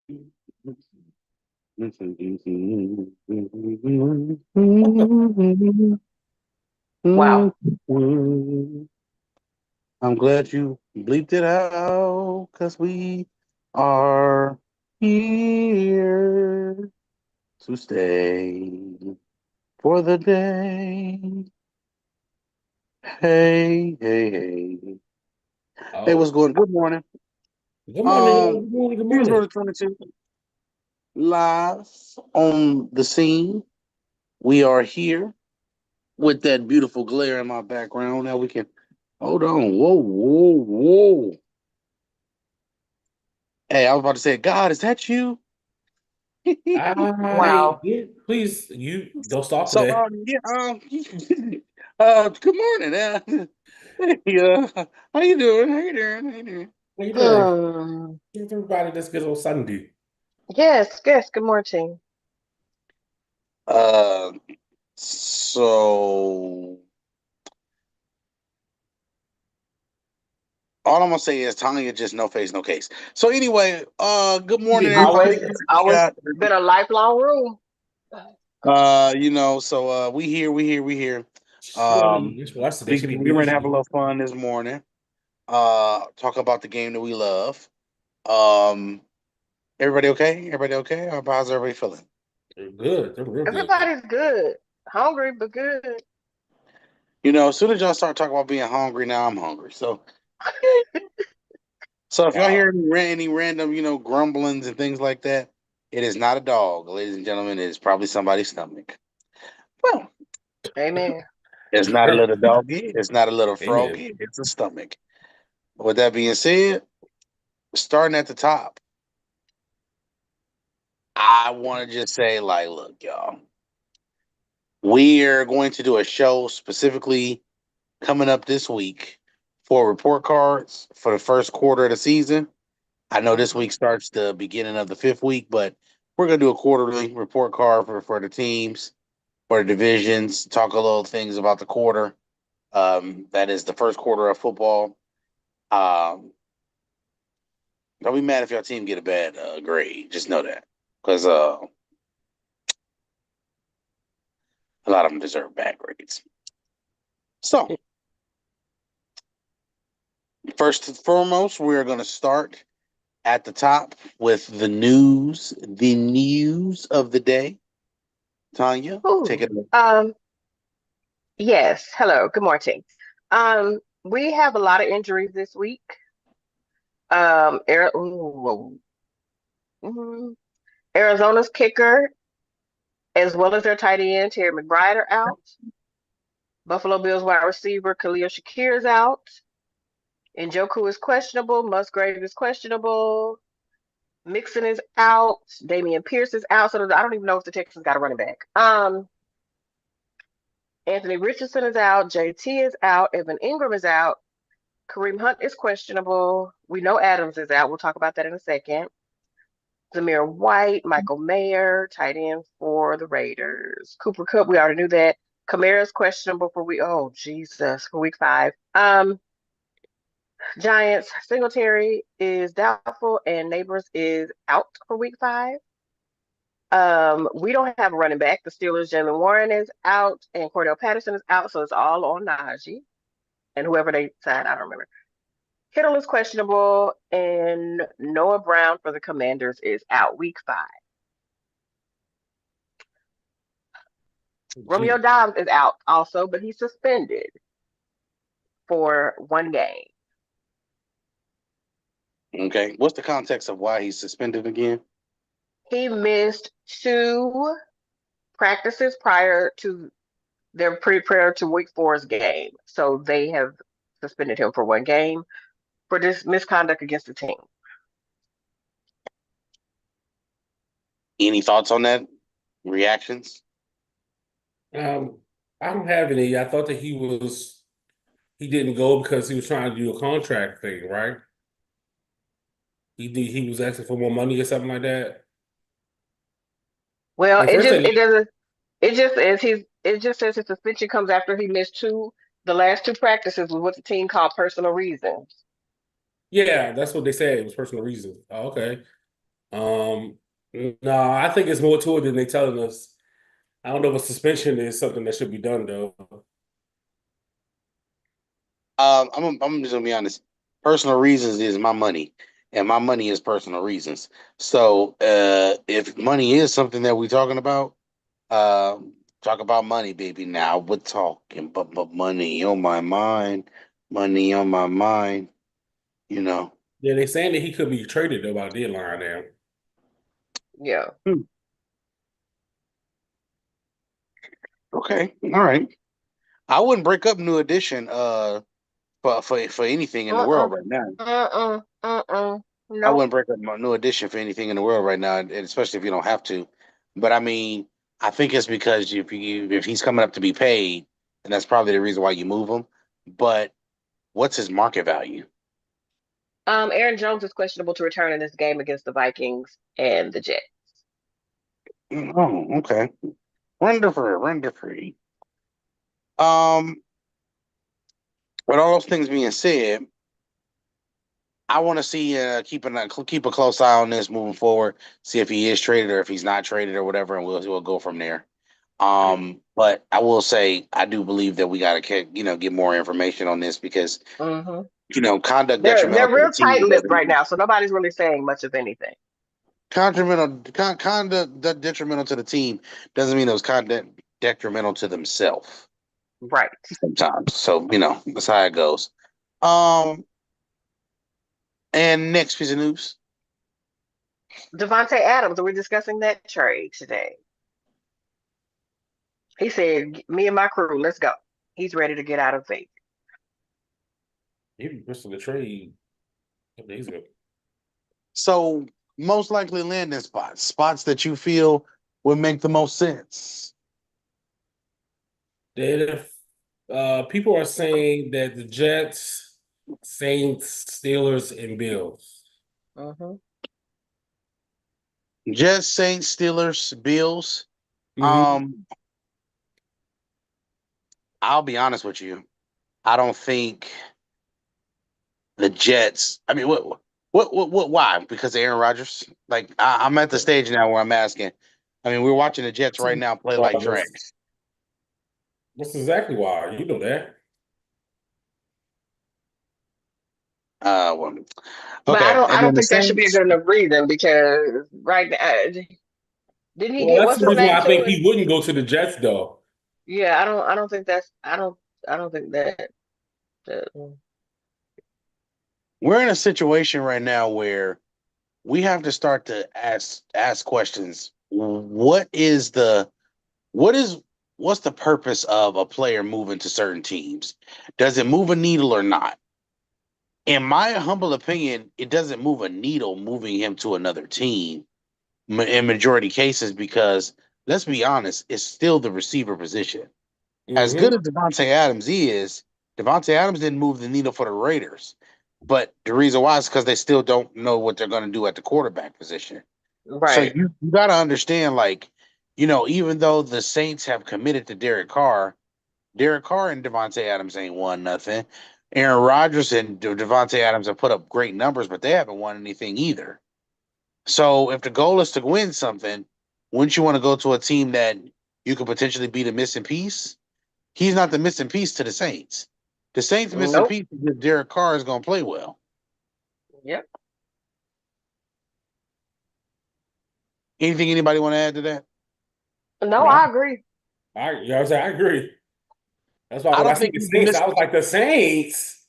Wow. I'm glad you bleeped it out because we are here to stay for the day. Hey, hey, hey. Hey, what's Oh, going? Good morning. good morning, good morning, good Here's morning. Road 22 live on the scene. We are here with that beautiful glare in my background. Now we can hold on. Whoa, whoa, whoa. Hey, I was about to say, God, is that you? Hey, Wow. please, you don't stop So, today. yeah, good morning. Hey, how you doing? How you doing? How you doing? How you doing? Hmm. Give everybody this good on Sunday. Yes, yes. Good morning. Uh, so all I'm gonna say is Tanya just no face, no case. So anyway, good morning, Always, everybody. We always got, been a lifelong rule. we here, we here. Just watch today. We Should be we ready to have a bougie. little fun this morning. Talk about the game that we love. Um, everybody okay? Everybody okay? How's everybody feeling? They're good. They're real good. Everybody's good. Hungry, but good. As soon as y'all start talking about being hungry, now I'm hungry. So if y'all Wow. hear any random, grumblings and things like that, it is not a dog, ladies and gentlemen. It is probably somebody's stomach. Well, Amen. it's not a little doggy. It's not a little Amen. froggy. It's a stomach. With that being said, starting at the top, I want to just say, like, look, y'all, we are going to do a show specifically coming up this week for report cards for the first quarter of the season. I know this Mhm. week starts the beginning of the fifth week, but we're gonna do a quarterly report card for the teams, for the divisions, talk a little things about the quarter. That is the first quarter of football. Um, don't be mad if your team get a bad grade. Just know that because a lot of them deserve bad grades. So first and foremost, we're gonna start at the top with the news of the day. Tanya, take Ooh. it away. Yes. Hello. Good morning. We have a lot of injuries this week. Mm, Arizona's kicker, as well as their tight end Terry McBride, are out. Buffalo Bills wide receiver Khalil Shakir is out. Njoku is questionable. Musgrave is questionable. Mixon is out. Damian Pierce is out. So I don't even know if the Texans got a running back. Anthony Richardson is out. JT is out. Evan Ingram is out. Kareem Hunt is questionable. We know Adams is out. We'll talk about that in a second. Zamir White, Michael Mayer, tight end for the Raiders. Cooper Kupp, we already knew that. Kamara's questionable for Jesus, for week 5. Giants, Singletary is doubtful, and Neighbors is out for week 5. We don't have a running back. The Steelers, Jalen Warren is out, and Cordell Patterson is out, so it's all on Najee and whoever they sign. I don't remember. Kittle is questionable, and Noah Brown for the Commanders is out week 5. Romeo Gee. Dobbs is out also, but he's suspended for 1 game. Okay. What's the context of why he's suspended again? He missed 2 practices prior to week 4's game. So they have suspended him for 1 game for this misconduct against the team. Any thoughts on that? Reactions? Um, I don't have any. I thought that he didn't go because he was trying to do a contract thing, right? He was asking for more money or something like that. Well, At first, I knew, it just says his suspension comes after he missed the last 2 practices with what the team called personal reasons. yeah, that's what they said. It was personal reasons. Oh, okay. Um, no, I think it's more to it than they telling us. I don't know if a suspension is something that should be done though. I'm just gonna be honest. Personal reasons is my money, and my money is personal reasons. So, if money is something that we're talking about, uh, talk about money, baby. Now we're talking, but money on my mind, money on my mind. You know. Yeah, they saying that he could be traded though by deadline now. Yeah. Hmm. Okay, all right. I wouldn't break up New Edition, for anything in the Uh-uh. world right now. Uh-uh. Uh-uh. I Nope. wouldn't break up my New Edition for anything in the world right now, and especially if you don't have to. But I mean, I think it's because if he's coming up to be paid, and that's probably the reason why you move him. But what's his market value? Aaron Jones is questionable to return in this game against the Vikings and the Jets. Oh, okay. Render free, render free. Um, with all those things being said, I want to see keep a close eye on this moving forward. See if he is traded or if he's not traded or whatever, and we'll go from there. But I will say I do believe that we got to get more information on this because Mm-hmm. conduct They're detrimental to the real team tight-lipped right doesn't now, so nobody's really saying much of anything. conduct detrimental to the team doesn't mean it was conduct detrimental to themselves Right. sometimes. So that's how it goes. Um, and next piece of news. Devontae Adams, are we discussing that trade today? He said, "Me and my crew, let's go." He's ready to get out of Vegas. He requested the trade a couple days ago. So most likely landing spots that you feel would make the most sense. If people are saying that the Jets, Saints, Steelers, and Bills. Mm-hmm. Jets, Saints, Steelers, Bills. Mm-hmm. Um, I'll be honest with you. I don't think the Jets. I mean, what? Why? Because of Aaron Rodgers. Like I'm at the stage now where I'm asking. I mean, we're watching the Jets right now play like trash. That's exactly why. You know that. Well, But okay, I and then don't the think that should be a Saints. good enough reason because right now, didn't he Well, get that's what's the his reason why name I to think it? he wouldn't go to the Jets, though. Yeah, I don't think that's I don't think that. We're in a situation right now where we have to start to ask questions. What is what's the purpose of a player moving to certain teams? Does it move a needle or not? In my humble opinion, it doesn't move a needle moving him to another team in majority cases because let's be honest, it's still the receiver position. As good Mm-hmm. as Devontae Adams is, Devontae Adams didn't move the needle for the Raiders. But the reason why is because they still don't know what they're going to do at the quarterback position. So Right. you got to understand, like, even though the Saints have committed to Derek Carr and Devontae Adams ain't won nothing. Aaron Rodgers and Devontae Adams have put up great numbers, but they haven't won anything either. So if the goal is to win something, wouldn't you want to go to a team that you could potentially be the missing piece? He's not the missing piece to the Saints. The Saints missing Nope. piece is if Derek Carr is going to play well. Yep. Anything anybody want to add to that? No, No, I agree. I agree. That's why I when I don't see think the he's the Saints, miss. I was like, the Saints.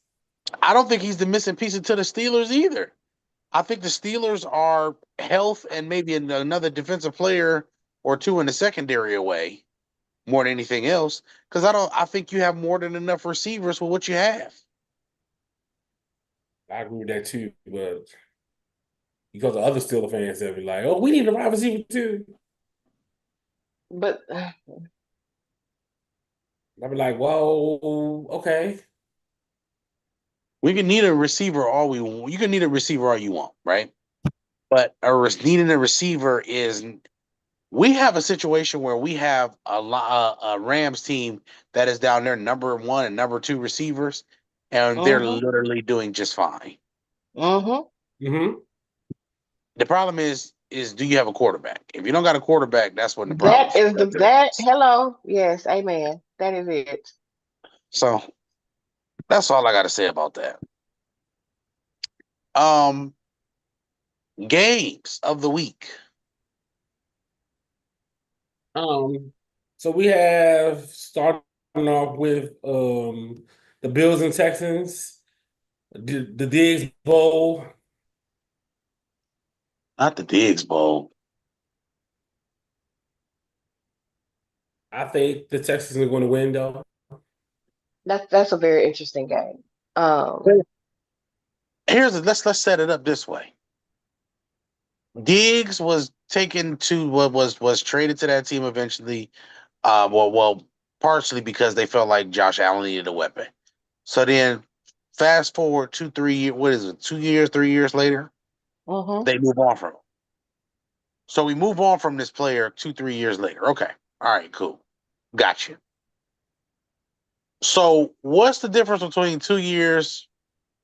I don't think he's the missing piece to the Steelers either. I think the Steelers are health and maybe another defensive player or two in the secondary away more than anything else. Because I think you have more than enough receivers for what you have. I agree with that too, but because of other Steeler fans that be like, "Oh, we need a wide receiver too." But I'd be like, "Whoa, okay." We can need a receiver all we want. You can need a receiver all you want, right? But needing a receiver is we have a situation where we have a Rams team that is down there number one and number two receivers, and they're mm-hmm. literally doing just fine. Mm-hmm. Mm-hmm. The problem is do you have a quarterback? If you don't got a quarterback, that's when the problem That is that. starts. Hello, yes, amen. That is it. So that's all I got to say about that. Um, Games of the week. So we have starting off with the Bills and Texans, the Diggs Bowl. Not the Diggs Bowl. I think the Texans are going to win though. That's a very interesting game. Um, Let's set it up this way. Diggs was taken to what was traded to that team eventually. Partially because they felt like Josh Allen needed a weapon. So then, fast forward 2-3 years. What is it? 2 years, 3 years later, mhm. they move on from him. So we move on from this player 2-3 years later. Okay, all right, cool, got you. So what's the difference between 2 years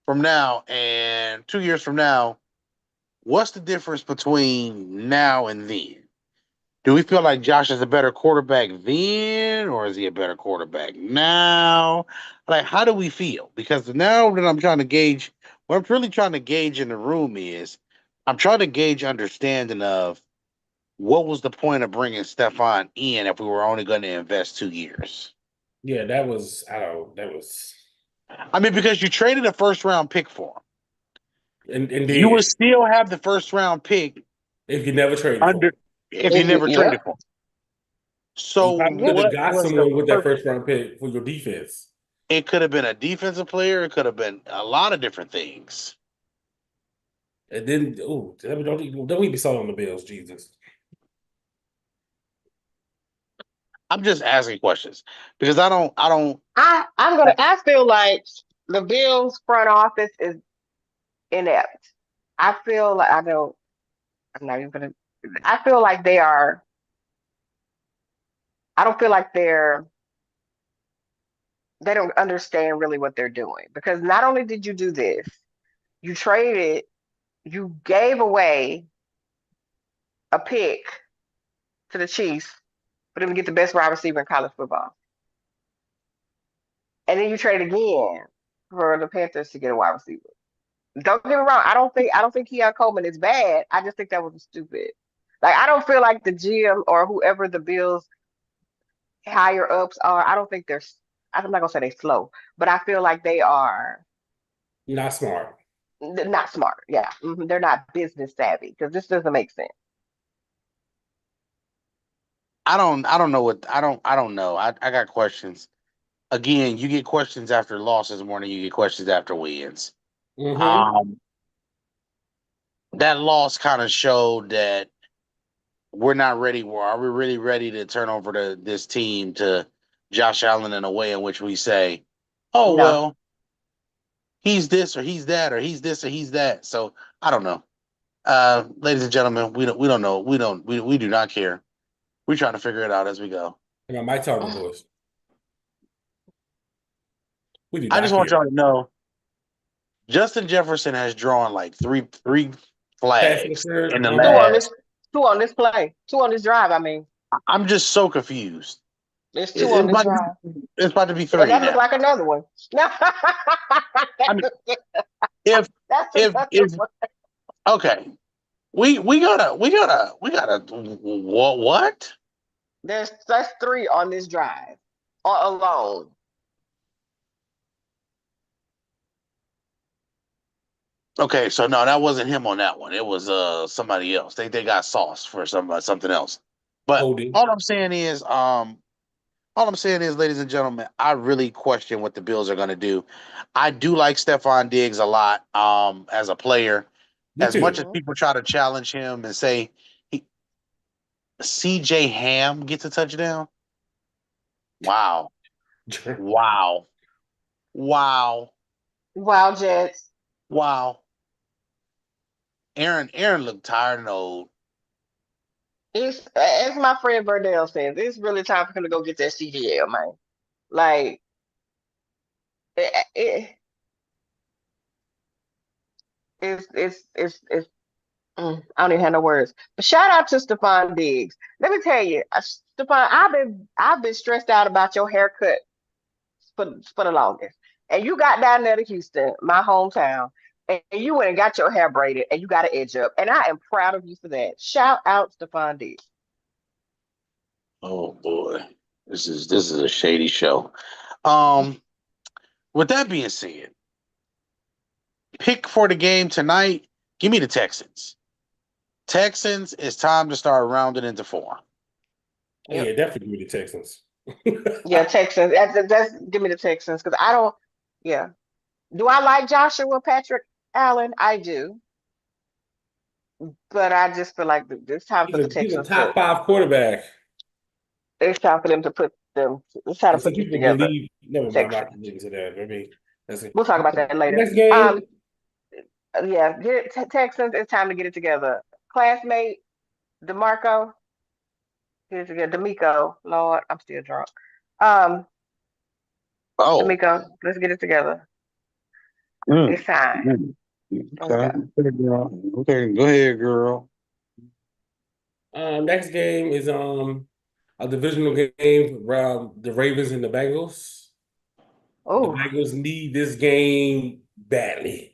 from now and 2 years from now? What's the difference between now and then? Do we feel like Josh is a better quarterback then, or is he a better quarterback now? Like, how do we feel? Because now that I'm trying to gauge, what I'm really trying to gauge in the room is, I'm trying to gauge understanding of what was the point of bringing Stefan in if we were only going to invest 2 years. Yeah, that was I don't that was I mean, because you traded a first round pick for and him, you would then still have the first round pick if you never traded for under him, if you never Yep. traded for him. you So probably could have what got was the someone with that purpose? first round pick for your defense. It could have been a defensive player. It could have been a lot of different things. And then don't we be sold on the Bills, Jesus. I'm just asking questions because I don't. I feel like the Bills front office is inept. I feel like I'm not even gonna. I feel like they are. I don't feel like they don't understand really what they're doing because not only did you do this, you traded, you gave away a pick to the Chiefs for them to get the best wide receiver in college football, and then you trade again for the Panthers to get a wide receiver. Don't get me wrong. I don't think Keon Coleman is bad. I just think that was stupid. Like I don't feel like the GM or whoever the Bills higher ups are. I don't think they're. I'm not gonna say they're slow, but I feel like they are Not smart. not smart. Yeah, they're not business savvy because this doesn't make sense. I don't know what I don't know. I got questions. Again, you get questions after losses more than you get questions after wins. Mm-hmm. Um, that loss kind of showed that we're not ready. Are we really ready to turn over this team to Josh Allen in a way in which we say, "Oh No. well, he's this or he's that or he's this or he's that." So I don't know. Ladies and gentlemen, we don't know. We do not care. We try to figure it out as we go. And I might tell the voice. We do I not just want care. y'all to know Justin Jefferson has drawn like three Pass flags interference. in the Two on last. this. Two on this play. Two on this drive. I mean, I'm just so confused. there's It- two It's on this about to drive, it's about to be and three that looked now. like another one. No, I mean, if that's if another if one. okay, we gotta what? That's three on this drive alone. Okay, so no, that wasn't him on that one. It was somebody else. They got sauce for something else. But Holding. all I'm saying is, ladies and gentlemen, I really question what the Bills are going to do. I do like Stephon Diggs a lot as a player. Me As much as too. Mhm. people try to challenge him and say he, CJ Ham gets a touchdown. Wow. Wow. Wow. Wild Jets. Wow. Aaron looked tired and old. It's as my friend Burdell says, it's really time for him to go get that CDL, man. Like it, it's I don't even have no words. But shout out to Stephon Diggs. Let me tell you, Stephon, I've been stressed out about your haircut for the longest. And you got down there to Houston, my hometown, and you went and got your hair braided and you got an edge up. And I am proud of you for that. Shout out Stephon Diggs. Oh boy, this is a shady show. Um, with that being said, pick for the game tonight. Give me the Texans. Texans, it's time to start rounding into form. Oh, yeah, definitely give me the Texans. Yeah, Texans. That's give me the Texans because I don't. Yeah. Do I like Joshua Patrick Allen? I do, but I just feel like it's time for the He's a Texans to. top 5 quarterback. It's time for them to put them. It's time to And some put this people together. believe, never mind, I'm not Texans. gonna get into that. Maybe that's it. We'll talk about that later. Next game. Yeah, Texans. It's time to get it together. Classmate Demarco, get it together. D'Amico, Lord, I'm still drunk. Um, Oh, D'Amico, let's get it together. mm, It's time. okay. Okay, girl. Okay, go ahead, girl. Next game is a divisional game around the Ravens and the Bengals. The Oh, Bengals need this game badly.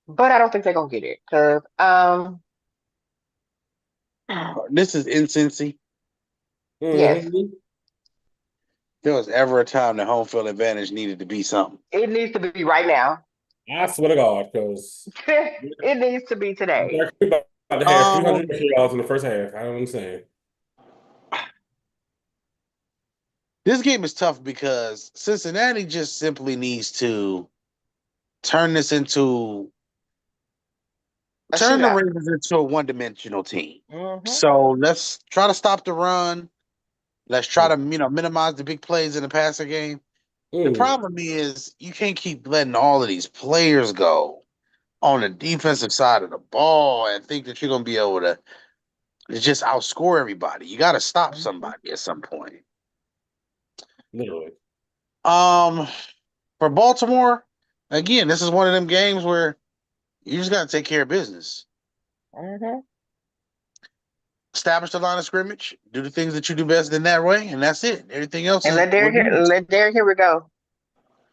but I don't think they're gonna get it because This is incency. yes, Mhm. There was ever a time that home field advantage needed to be something. it needs to be right now. I swear to God, because It needs to be today. they're about to have 300 Um, yards in the first half. I don't understand. this game is tough because Cincinnati just simply needs to turn this into A turn the shootout. Ravens into a one-dimensional team. Hmm. So let's try to stop the run. Let's try to minimize the big plays in the passing game. The Mm. problem is you can't keep letting all of these players go on the defensive side of the ball and think that you're gonna be able to just outscore everybody. You got to stop somebody at some point. Literally. Um, for Baltimore, again, this is one of them games where you just got to take care of business. Hmm. Establish the line of scrimmage, do the things that you do best in that way, and that's it. Everything else And is what it is. let Derrick Henry go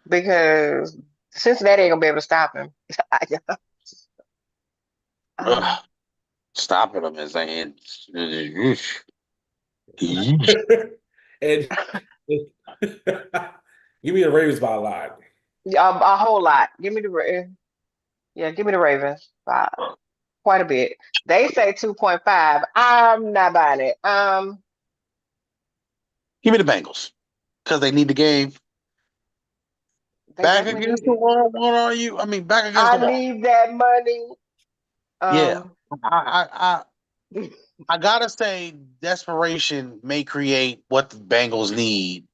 because Cincinnati ain't gonna be able to stop him. um, Stopping them is saying, And give me the Ravens by a lot. a whole lot. Give me the Ravens. Quite a bit. They say 2.5. I'm not buying it. give me the Bengals because they need the game. They Back definitely against need the it. wall. What are you? I mean, back against the I wall. need that money. Yeah. Um, I gotta say, desperation may create what the Bengals need,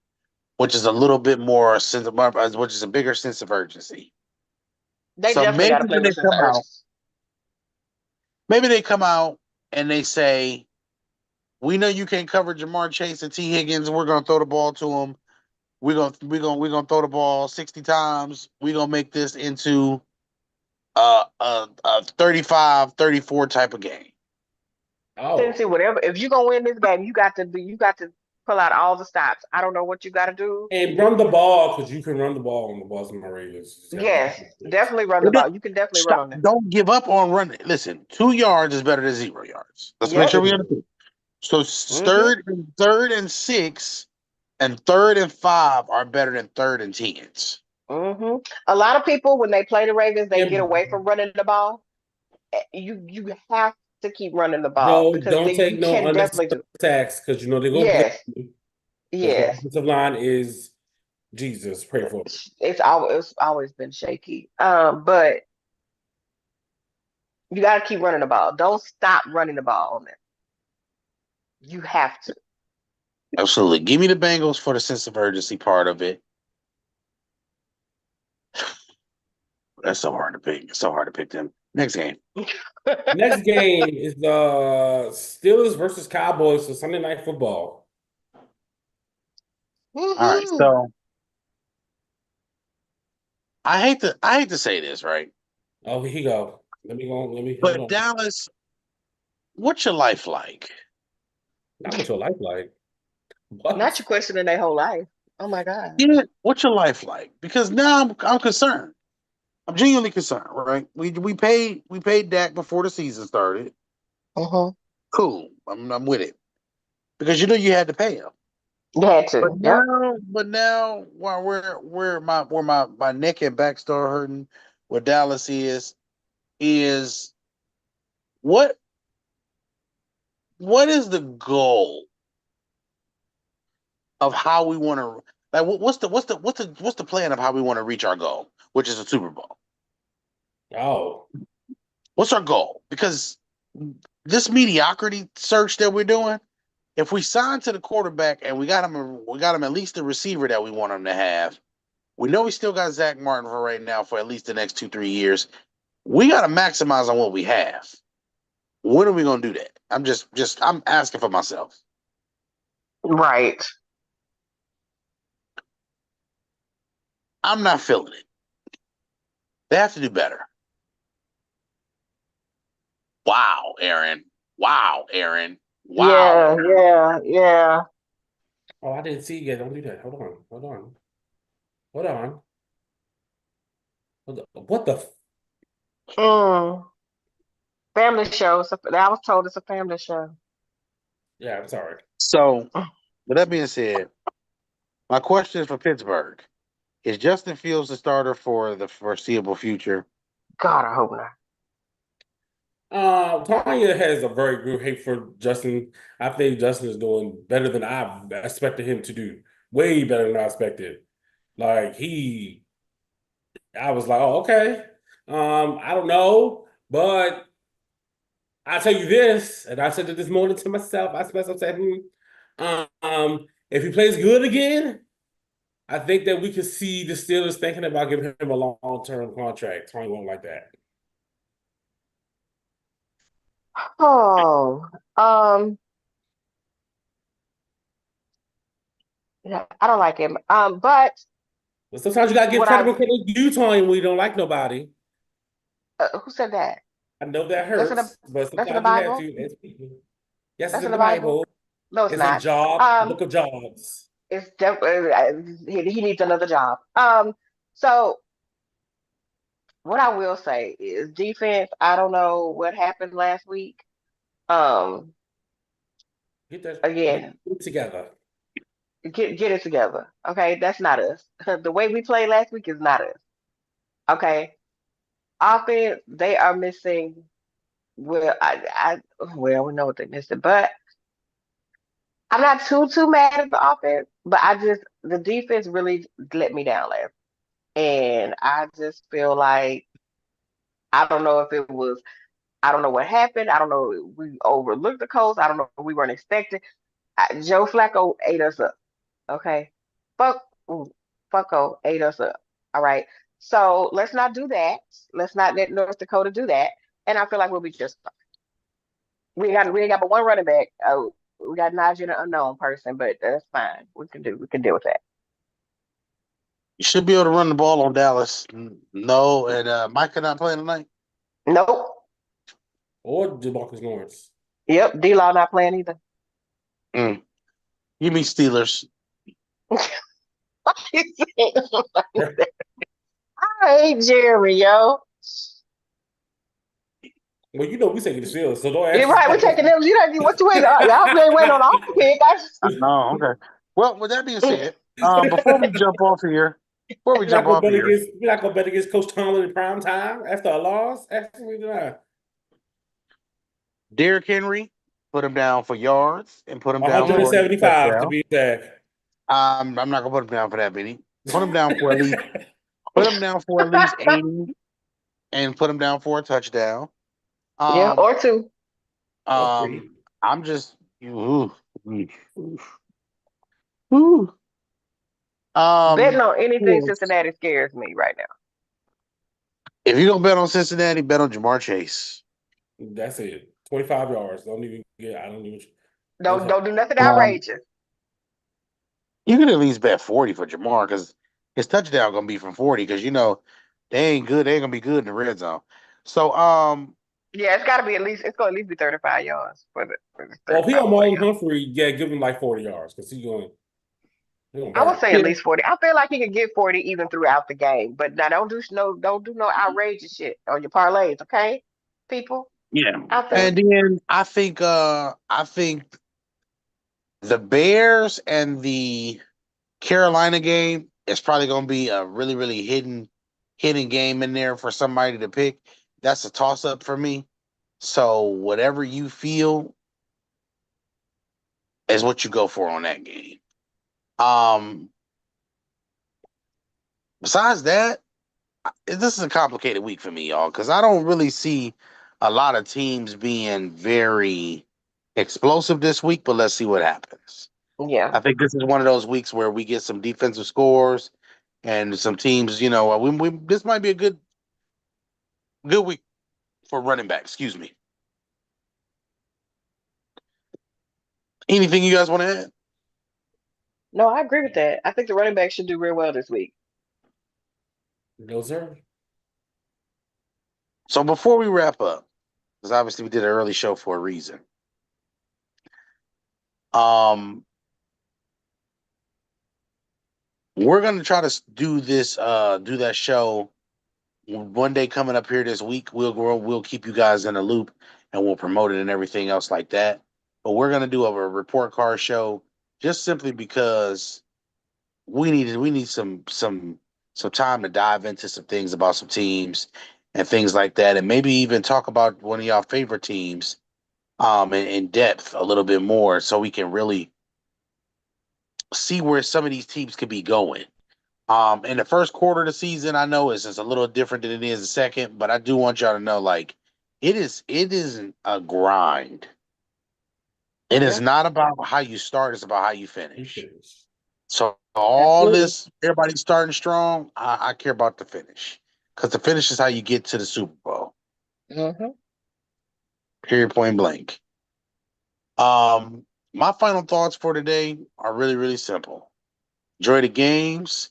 which is a little bit more sense of, which is a bigger sense of urgency. they So definitely got maybe to play when with they a sense come of out, urgency. maybe they come out and they say, "We know you can't cover Jamar Chase and T Higgins, and we're gonna throw the ball to them. We're gonna throw the ball 60 times. We're gonna make this into a 35-34 type of game." Oh. Tennessee, whatever. If you're gonna win this game, you got to pull out all the stops. I don't know what you got to do. And run the ball because you can run the ball on the Baltimore Ravens. You just have to Yes, do it. definitely run the It is- ball. You can definitely run Stop. on them. Don't give up on running. Listen, 2 yards is better than 0 yards. Let's make Yep. sure we understand. So Hmm. third and 6 and third and 5 are better than third and 10s. Hmm. A lot of people, when they play the Ravens, they get away And from running the ball. You have to keep running the ball no, because don't then you take no can definitely unnecessary do. attacks because you know they're gonna blitz Yes, you because the yes. offensive line is Jesus. Pray for it. It's always been shaky. But you got to keep running the ball. Don't stop running the ball on them. You have to. Absolutely. Give me the Bengals for the sense of urgency part of it. That's so hard to pick. It's so hard to pick them. Next game. Next game is the Steelers versus Cowboys for Sunday Night Football. All right. Woohoo! So I hate to say this, right? Oh, here you go. Let me go. Let me hold But on. Dallas, what's your life like? Not what your life like. What? Not you questioning their whole life. Oh my God. Yeah, what's your life like? Because now I'm concerned. I'm genuinely concerned, right? We paid Dak before the season started. Mm-hmm. Cool. I'm with it. Because you know you had to pay him. You had But to. Yep. now while where my neck and back start hurting, where Dallas is what what is the goal of how we want to like what's the plan of how we want to reach our goal, which is a Super Bowl? Oh, What's our goal? Because this mediocrity search that we're doing, if we sign to the quarterback and we got him at least the receiver that we want him to have. We know we still got Zach Martin for right now for at least the next 2-3 years. We got to maximize on what we have. When are we gonna do that? I'm asking for myself. Right. I'm not feeling it. They have to do better. Wow, Aaron. Wow, Aaron. Wow, Yeah, Aaron. yeah, yeah. oh, I didn't see it yet. Don't do that. Hold on. Hold on. Hold on. What the? Mm. Family show. I was told it's a family show. Yeah, I'm sorry. So, with that being said, my question is for Pittsburgh. Is Justin Fields the starter for the foreseeable future? God, I hope not. Tanya has a very good hate for Justin. I think Justin is doing better than I expected him to do. Way better than I expected. Like I was like, oh, okay. I don't know, but I tell you this, and I said it this morning to myself. I said, if he plays good again, I think that we could see the Steelers thinking about giving him a long-term contract. Tony won't like that. Oh, um, yeah, I don't like him. But But sometimes you gotta give what credit I when credit due, Tony, when you don't like nobody. who said that? I know that That's in the hurts, but that's in the sometimes you have Bible. to as people. Yes, it's That's in in the the Bible. Bible. No, it's It's in not. Job, the Um, book of Jobs. it's definitely he needs another job. So what I will say is defense. I don't know what happened last week. Um, Get that get again, it together. get it together. Okay, that's not us. The way we played last week is not us. Okay, offense, they are missing. Well, well, we know what they're missing, but I'm not too mad at the offense. But the defense really let me down last, and I just feel like I don't know if it was I don't know what happened. I don't know we overlooked the Colts. I don't know we weren't expecting. Joe Flacco ate us up. Okay, fuck, Fucko ate us up. All right, so let's not do that. Let's not let North Dakota do that. And I feel like we'll be just fine. We ain't got but one running back. Oh, we got Najee, an unknown person, but that's fine. We can deal with that. You should be able to run the ball on Dallas. No, and Micah not playing tonight. Nope. Or DeMarcus Lawrence. Yep. D-Law not playing either. Mm. Give me Steelers. I hate Jeremy, yo. Well, you know we taking the Steelers, so don't You're ask right. We're taking us. them. You know what you waiting on? Y'all ain't waiting on our pick. Oh, okay. Well, with that being said, before we jump off here, before we We're not jump gonna off bet here, against we're not gonna bet against Coach Tomlin in prime time after a loss. Absolutely not. Derrick Henry, put him down for yards and put him down for a 175 to touchdown. be exact. I'm not gonna put him down for that, Benny. Put him down for at least put him down for at least 80 and put him down for a touchdown. Yeah, Um, or two. Or um, three. I'm just ooh. Betting on Who anything else? Cincinnati scares me right now. If you're gonna bet on Cincinnati, bet on Jamar Chase. That's it. 25 yards. Don't even get. I don't even. No Don't do nothing Um, outrageous. you can at least bet 40 for Jamar because his touchdown gonna be from 40 because They ain't good. They ain't gonna be good in the red zone. So Yeah, it's got to be at least. It's going to at least be 35 yards for the Well, if he 35 on more Marlon yards. Humphrey, yeah, give him like 40 yards because he going I would burn. say at yeah, least 40. I feel like he could get 40 even throughout the game. But now don't do no outrageous shit on your parlays, okay? People yeah. out there. And then I think the Bears and the Carolina game is probably gonna be a really, really hidden game in there for somebody to pick. That's a toss up for me. So whatever you feel is what you go for on that game. Um, besides that, this is a complicated week for me, y'all, because I don't really see a lot of teams being very explosive this week, but let's see what happens. Yeah. I think this is one of those weeks where we get some defensive scores and some teams, this might be a good week for running back. Excuse me. Anything you guys want to add? No, I agree with that. I think the running back should do real well this week. No, sir. So before we wrap up, because obviously we did an early show for a reason. Um, we're gonna try to do do that show one day coming up here this week. We'll keep you guys in the loop and we'll promote it and everything else like that. But we're gonna do a report card show just simply because we need some time to dive into some things about some teams and things like that, and maybe even talk about one of y'all favorite teams in depth a little bit more so we can really see where some of these teams could be going. In the first quarter of the season, I know it's just a little different than it is the second, but I do want y'all to know, like, it isn't a grind. It is Okay. not about how you start, it's about how you He finish. finished. So all Absolutely. this, everybody starting strong, I care about the finish. Because the finish is how you get to the Super Bowl. Hmm. Period, point blank. Um, my final thoughts for today are really, really simple. Enjoy the games.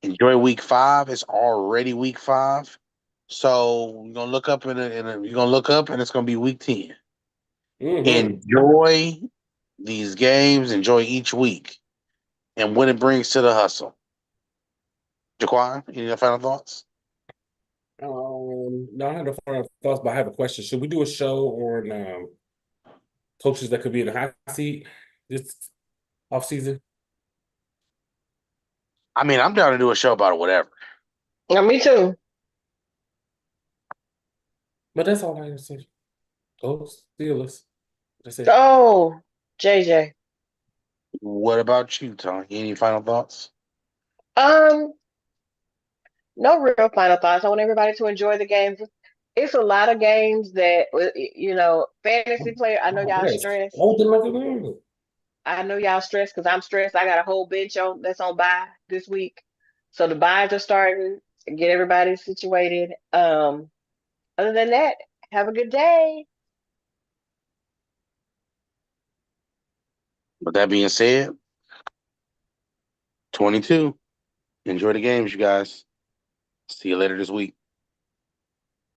Enjoy week 5. It's already week 5. So you're gonna look up you're gonna look up and it's gonna be week 10. Mm-hmm. Enjoy these games, enjoy each week and what it brings to the hustle. Jaquan, any final thoughts? No, I had no final thoughts, but I have a question. Should we do a show on coaches that could be in the hot seat this off season? I mean, I'm down to do a show about it, whatever. Yeah, me too. But that's all I can say. Go Steelers. That's it. Oh, JJ. What about you, Tony? Any final thoughts? Um, no real final thoughts. I want everybody to enjoy the games. It's a lot of games that fantasy player. I know Oh, y'all yes. stressed. Oh, like a I know y'all stressed because I'm stressed. I got a whole bench on that's on bye this week, so the buys are starting to get everybody situated. Other than that, have a good day. With that being said, 22. Enjoy the games, you guys. See you later this week.